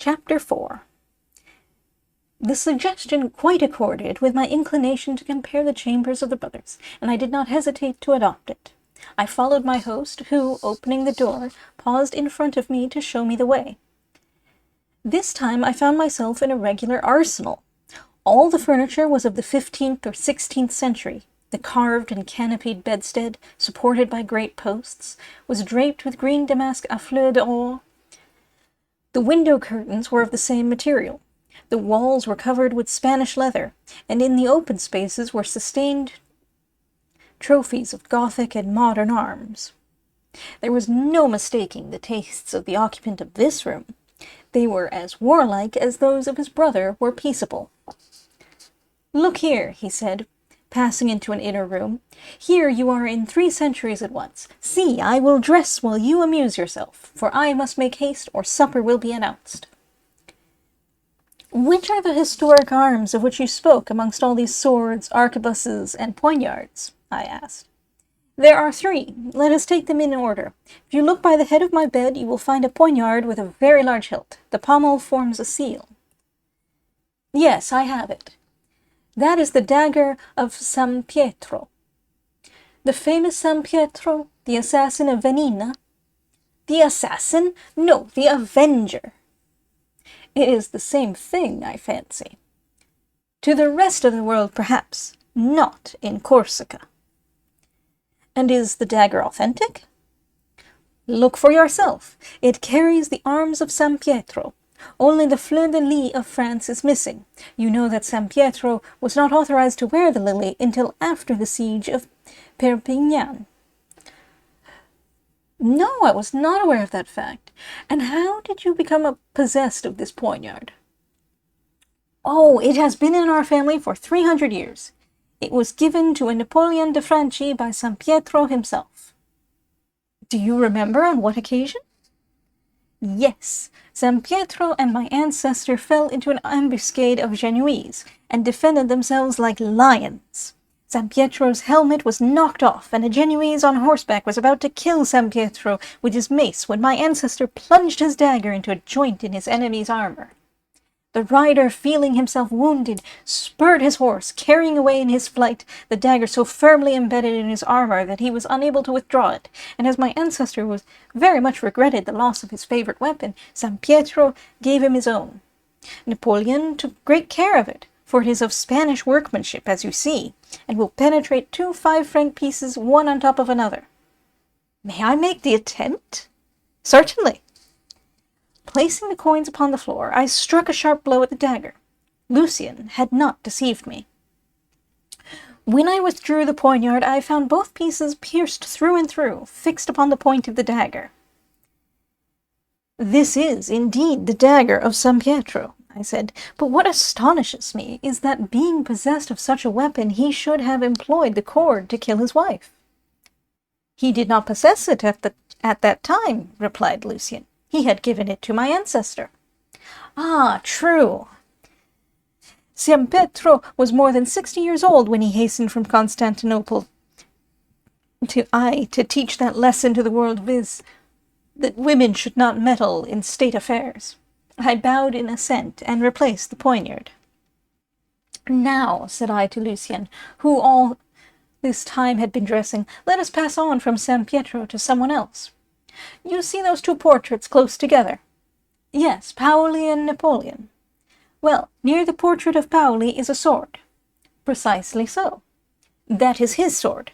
Chapter 4. The suggestion quite accorded with my inclination to compare the chambers of the brothers, and I did not hesitate to adopt it. I followed my host, who, opening the door, paused in front of me to show me the way. This time I found myself in a regular arsenal. All the furniture was of the 15th or 16th century. The carved and canopied bedstead, supported by great posts, was draped with green damask à fleur d'or. The window curtains were of the same material. The walls were covered with Spanish leather, and in the open spaces were sustained trophies of Gothic and modern arms. There was no mistaking the tastes of the occupant of this room. They were as warlike as those of his brother were peaceable. "Look here," he said, passing into an inner room. "Here you are in 3 centuries at once. See, I will dress while you amuse yourself, for I must make haste or supper will be announced." "Which are the historic arms of which you spoke amongst all these swords, arquebuses, and poignards?" I asked. "There are 3. Let us take them in order. If you look by the head of my bed, you will find a poignard with a very large hilt. The pommel forms a seal." "Yes, I have it. That is the dagger of San Pietro." "The famous San Pietro, the assassin of Vanina?" "The assassin? No, the avenger." "It is the same thing, I fancy." "To the rest of the world, perhaps, not in Corsica." "And is the dagger authentic?" "Look for yourself. It carries the arms of San Pietro. Only the fleur-de-lis of France is missing. You know that San Pietro was not authorized to wear the lily until after the siege of Perpignan." "No, I was not aware of that fact. And how did you become possessed of this poignard?" "Oh, it has been in our family for 300 years. It was given to a Napoleon de Franchi by San Pietro himself." "Do you remember on what occasion?" "Yes, San Pietro and my ancestor fell into an ambuscade of Genoese, and defended themselves like lions. San Pietro's helmet was knocked off, and a Genoese on horseback was about to kill San Pietro with his mace when my ancestor plunged his dagger into a joint in his enemy's armor. The rider, feeling himself wounded, spurred his horse, carrying away in his flight the dagger so firmly embedded in his armor that he was unable to withdraw it, and as my ancestor was very much regretted the loss of his favorite weapon, San Pietro gave him his own. Napoleon took great care of it, for it is of Spanish workmanship, as you see, and will penetrate 2 5-franc pieces one on top of another." "May I make the attempt?" "Certainly." Placing the coins upon the floor, I struck a sharp blow at the dagger. Lucien had not deceived me. When I withdrew the poignard, I found both pieces pierced through and through, fixed upon the point of the dagger. "This is, indeed, the dagger of San Pietro," I said, "but what astonishes me is that, being possessed of such a weapon, he should have employed the cord to kill his wife." "He did not possess it at that time," replied Lucien. "He had given it to my ancestor." "Ah, true. San Pietro was more than 60 years old when he hastened from Constantinople to teach that lesson to the world, viz., that women should not meddle in state affairs." I bowed in assent, and replaced the poignard. "Now," said I to Lucien, who all this time had been dressing, "let us pass on from San Pietro to someone else. You see those 2 portraits close together?" "Yes, Paoli and Napoleon." "Well, near the portrait of Paoli is a sword." "Precisely so." "That is his sword."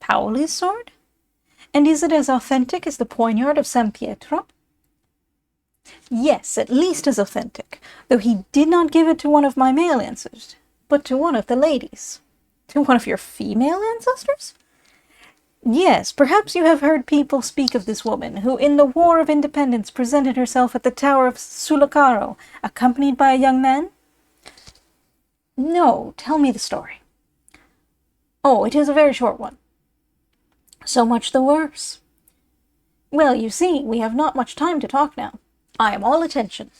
"Paoli's sword? And is it as authentic as the poignard of San Pietro?" "Yes, at least as authentic, though he did not give it to one of my male ancestors, but to one of the ladies." "To one of your female ancestors?" "Yes, perhaps you have heard people speak of this woman, who in the War of Independence presented herself at the Tower of Sullacaro, accompanied by a young man?" "No, tell me the story." "Oh, it is a very short one." "So much the worse." "Well, you see, we have not much time to talk now. I am all attention."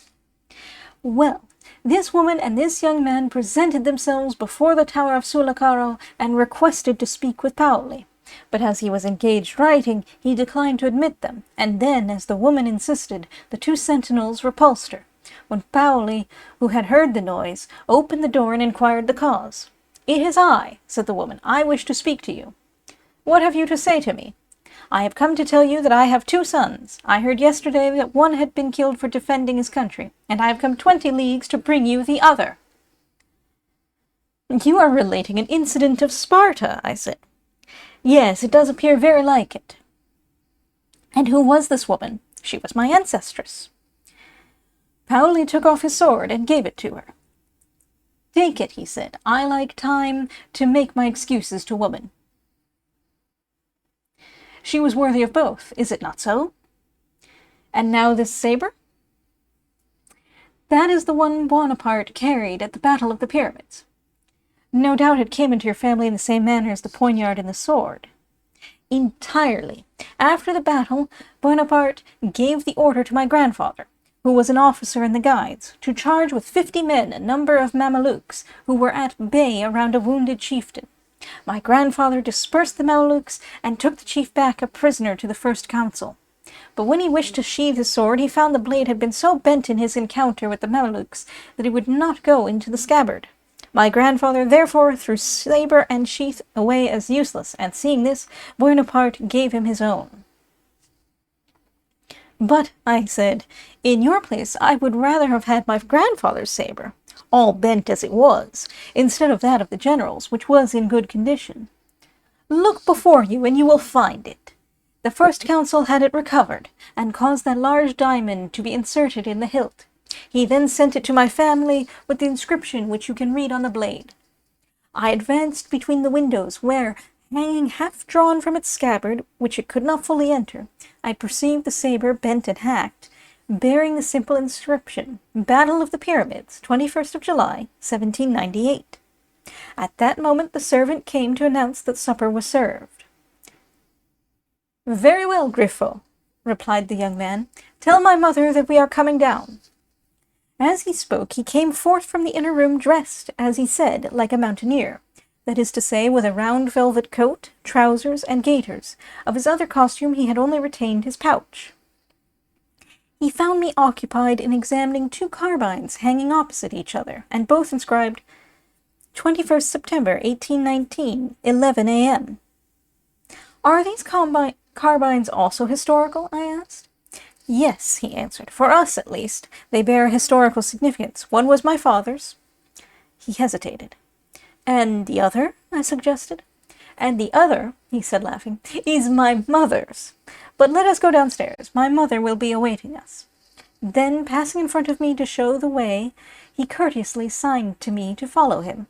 "Well, this woman and this young man presented themselves before the Tower of Sullacaro and requested to speak with Paoli. but as he was engaged writing, he declined to admit them, and then, as the woman insisted, the 2 sentinels repulsed her, when Paoli, who had heard the noise, opened the door and inquired the cause. "It is I," said the woman. "I wish to speak to you." "What have you to say to me?" "I have come to tell you that I have 2 sons. I heard yesterday that one had been killed for defending his country, and I have come 20 leagues to bring you the other." "You are relating an incident of Sparta," I said. "Yes, it does appear very like it." "And who was this woman?" "She was my ancestress." Paoli took off his sword and gave it to her. "Take it," he said. "I like time to make my excuses to woman." She was worthy of both, is it not so? "And now this saber?" "That is the one Bonaparte carried at the Battle of the Pyramids." "No doubt it came into your family in the same manner as the poignard and the sword." "Entirely. After the battle, Bonaparte gave the order to my grandfather, who was an officer in the Guides, to charge with 50 men a number of Mamelukes who were at bay around a wounded chieftain. My grandfather dispersed the Mamelukes and took the chief back a prisoner to the first council. But when he wished to sheathe his sword, he found the blade had been so bent in his encounter with the Mamelukes that it would not go into the scabbard. My grandfather therefore threw saber and sheath away as useless, and seeing this, Bonaparte gave him his own." "But," I said, "in your place I would rather have had my grandfather's saber, all bent as it was, instead of that of the general's, which was in good condition." "Look before you, and you will find it. The first council had it recovered, and caused that large diamond to be inserted in the hilt. He then sent it to my family with the inscription which you can read on the blade. I advanced between the windows, where, hanging half drawn from its scabbard, which it could not fully enter, I perceived the saber bent and hacked, bearing the simple inscription, Battle of the Pyramids, 21st of July, 1798. At that moment the servant came to announce that supper was served." "Very well, Griffo," replied the young man. "Tell my mother that we are coming down." As he spoke, he came forth from the inner room dressed, as he said, like a mountaineer, that is to say, with a round velvet coat, trousers, and gaiters. Of his other costume he had only retained his pouch. He found me occupied in examining 2 carbines hanging opposite each other, and both inscribed 21st September, 1819, 11 a.m. "Are these carbines also historical?" I asked. "Yes," he answered. "For us, at least, they bear a historical significance. One was my father's." He hesitated. "And the other?" I suggested. "And the other," he said, laughing, "is my mother's. But let us go downstairs. My mother will be awaiting us." Then, passing in front of me to show the way, he courteously signed to me to follow him.